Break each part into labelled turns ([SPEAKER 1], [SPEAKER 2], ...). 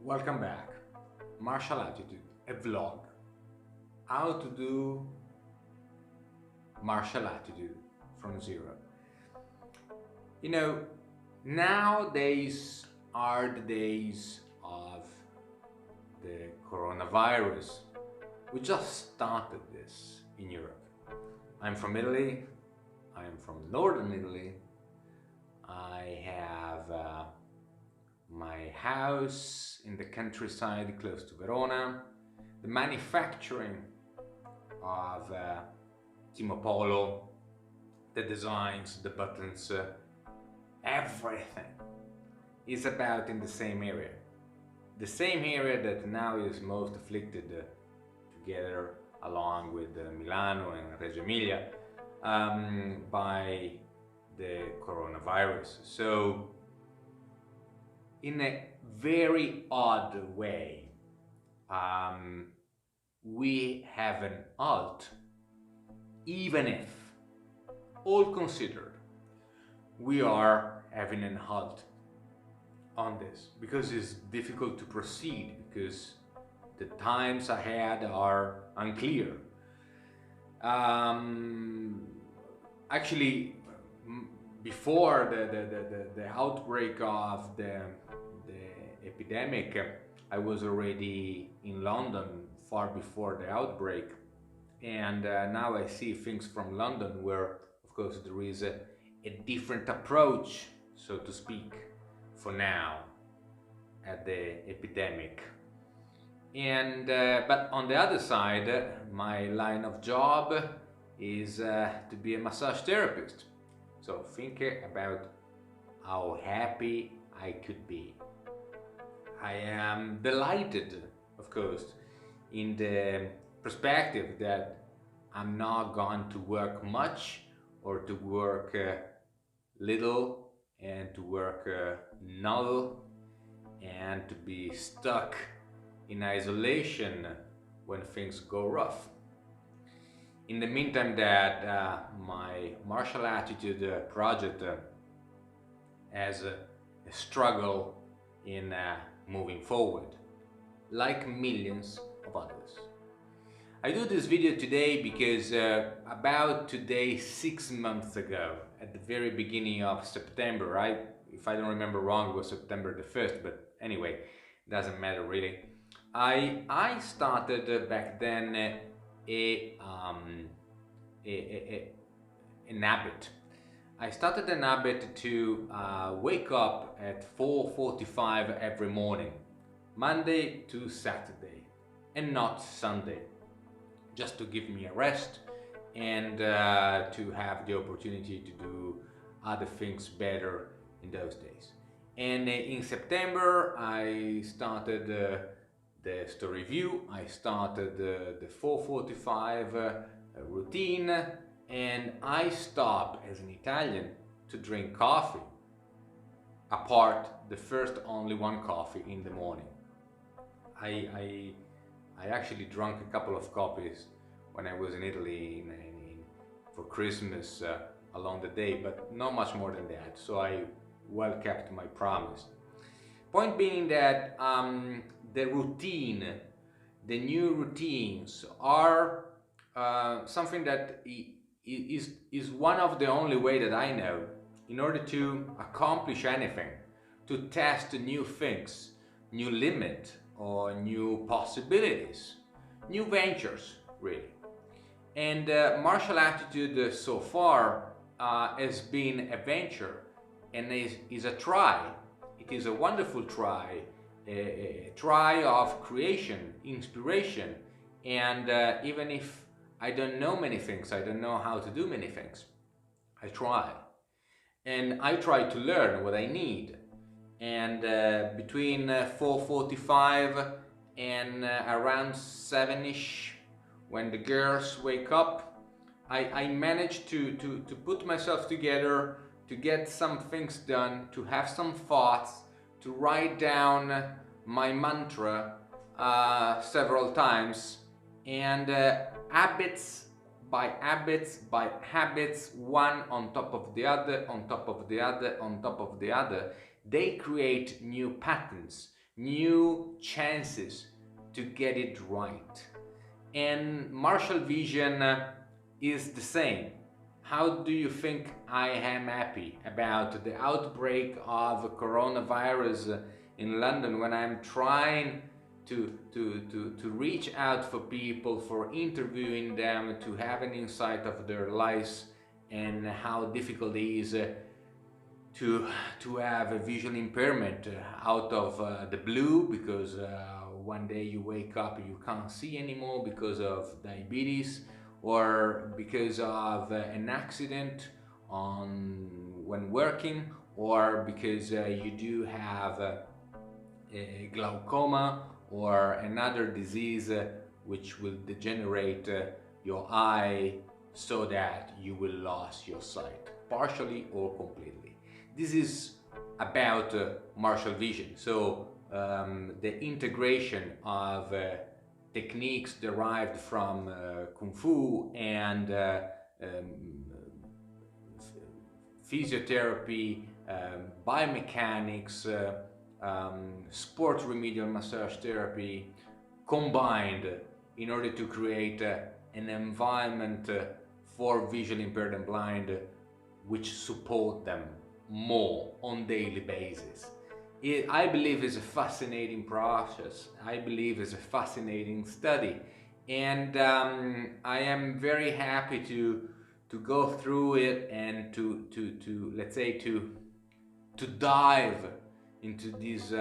[SPEAKER 1] Welcome back. Martial Attitude, a vlog. How to do martial attitude from zero. You know, nowadays are the days of the coronavirus. We just started this in Europe. I'm from Italy. I'm from northern Italy. I have my house in the countryside close to Verona. The manufacturing of Timo Polo, the designs, the buttons, everything is about in the same area. The same area that now is most afflicted together along with Milano and Reggio Emilia by the coronavirus. So in a very odd way, we have an halt, even if, all considered, we are having an halt on this because it's difficult to proceed, because the times ahead are unclear. Actually, before the outbreak of the epidemic, I was already in London far before the outbreak, and now I see things from London where, of course, there is a different approach, so to speak, for now at the epidemic. And but on the other side, my line of job is to be a massage therapist. So think about how happy I could be. I am delighted, of course, in the perspective that I'm not going to work much or to work little and to work null and to be stuck in isolation when things go rough. In the meantime, that my martial attitude project has a struggle in moving forward, like millions of others. I do this video today because about today, 6 months ago, at the very beginning of September, right? If I don't remember wrong, it was September the 1st, but anyway, it doesn't matter really. I started back then an habit. I started an habit to wake up at 4:45 every morning, Monday to Saturday, and not Sunday, just to give me a rest and to have the opportunity to do other things better in those days. And in September, I started the story view. I started the 4:45 routine, and I stopped as an Italian to drink coffee, apart the first only one coffee in the morning. I actually drank a couple of coffees when I was in Italy for Christmas along the day, but not much more than that, so I well kept my promise. Point being that the routine, the new routines are something that is one of the only way that I know in order to accomplish anything, to test new things, new limit or new possibilities, new ventures really. And martial attitude so far has been a venture and is a try. It is a wonderful try, a try of creation, inspiration, and even if I don't know many things, I don't know how to do many things, I try. And I try to learn what I need. And between 4:45 and around 7ish, when the girls wake up, I manage to put myself together, to get some things done, to have some thoughts, to write down my mantra several times, and habits by habits by habits, one on top of the other, on top of the other, on top of the other, they create new patterns, new chances to get it right. And Marshall Vision is the same. How do you think I am happy about the outbreak of coronavirus in London when I'm trying to reach out for people, for interviewing them, to have an insight of their lives and how difficult it is to have a visual impairment out of the blue, because one day you wake up you can't see anymore because of diabetes, or because of an accident when working, or because you do have a glaucoma or another disease which will degenerate your eye so that you will lose your sight, partially or completely. This is about Marshall Vision. So the integration of techniques derived from Kung Fu and physiotherapy, biomechanics, sport remedial massage therapy combined in order to create an environment for visually impaired and blind which support them more on daily basis. I believe is a fascinating process. I believe is a fascinating study, and I am very happy to go through it and to let's say to dive into this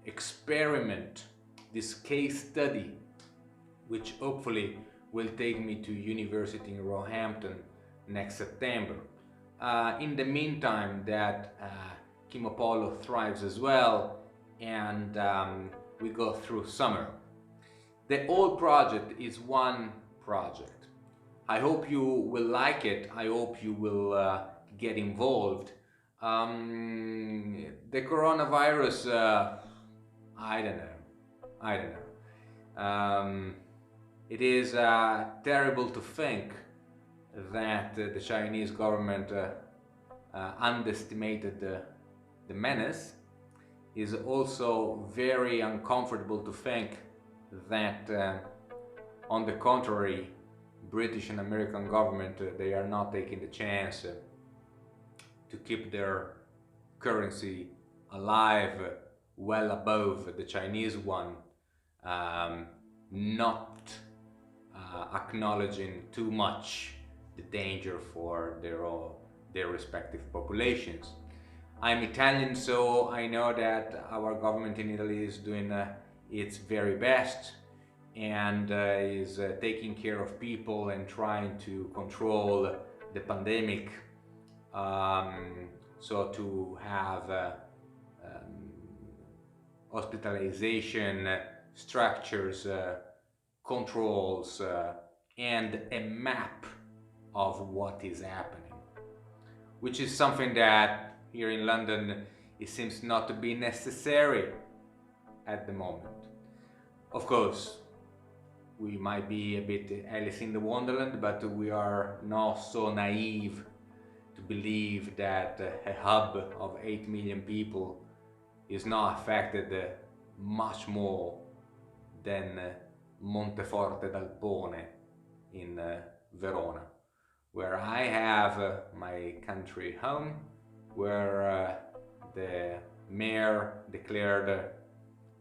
[SPEAKER 1] experiment, this case study, which hopefully will take me to university in Roehampton next September. In the meantime, that Kim Apollo thrives as well, and we go through summer. The whole project is one project. I hope you will like it. I hope you will get involved. The coronavirus, I don't know. It is terrible to think that the Chinese government underestimated the menace. Is also very uncomfortable to think that on the contrary, British and American government they are not taking the chance to keep their currency alive well above the Chinese one, not acknowledging too much the danger for their respective populations. I'm Italian, so I know that our government in Italy is doing its very best and is taking care of people and trying to control the pandemic. So to have hospitalization structures, controls, and a map of what is happening, which is something that here in London it seems not to be necessary at the moment. Of course, we might be a bit Alice in the Wonderland, but we are not so naive to believe that a hub of 8 million people is not affected much more than Monteforte dal Pone in Verona, where I have my country home, where the mayor declared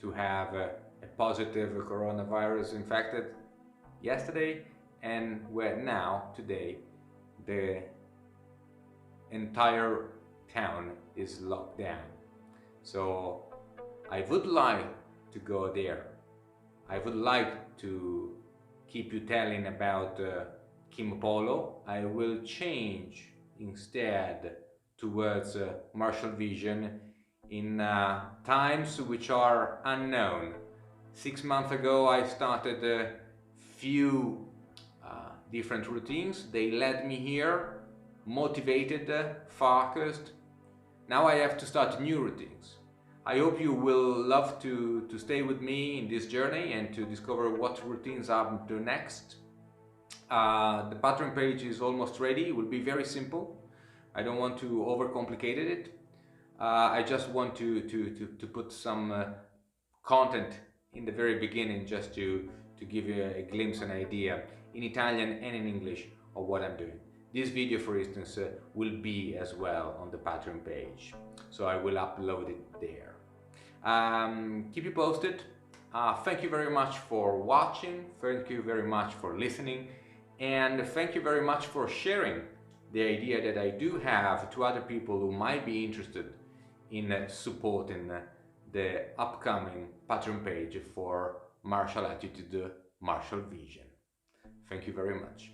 [SPEAKER 1] to have a positive coronavirus infected yesterday, and where now, today, the entire town is locked down. So I would like to go there. I would like to keep you telling about Kim Apollo. I will change instead towards Marshall Vision in times which are unknown. 6 months ago I started a few different routines. They led me here, motivated, focused. Now I have to start new routines. I hope you will love to stay with me in this journey and to discover what routines I'm to next. The Patreon page is almost ready. It will be very simple. I don't want to overcomplicate it. I just want to put some content in the very beginning, just to give you a glimpse, an idea in Italian and in English of what I'm doing. This video, for instance, will be as well on the Patreon page, so I will upload it there. Keep you posted. Thank you very much for watching, thank you very much for listening, and thank you very much for sharing the idea that I do have to other people who might be interested in supporting the upcoming Patreon page for Martial Attitude, Martial Vision. Thank you very much.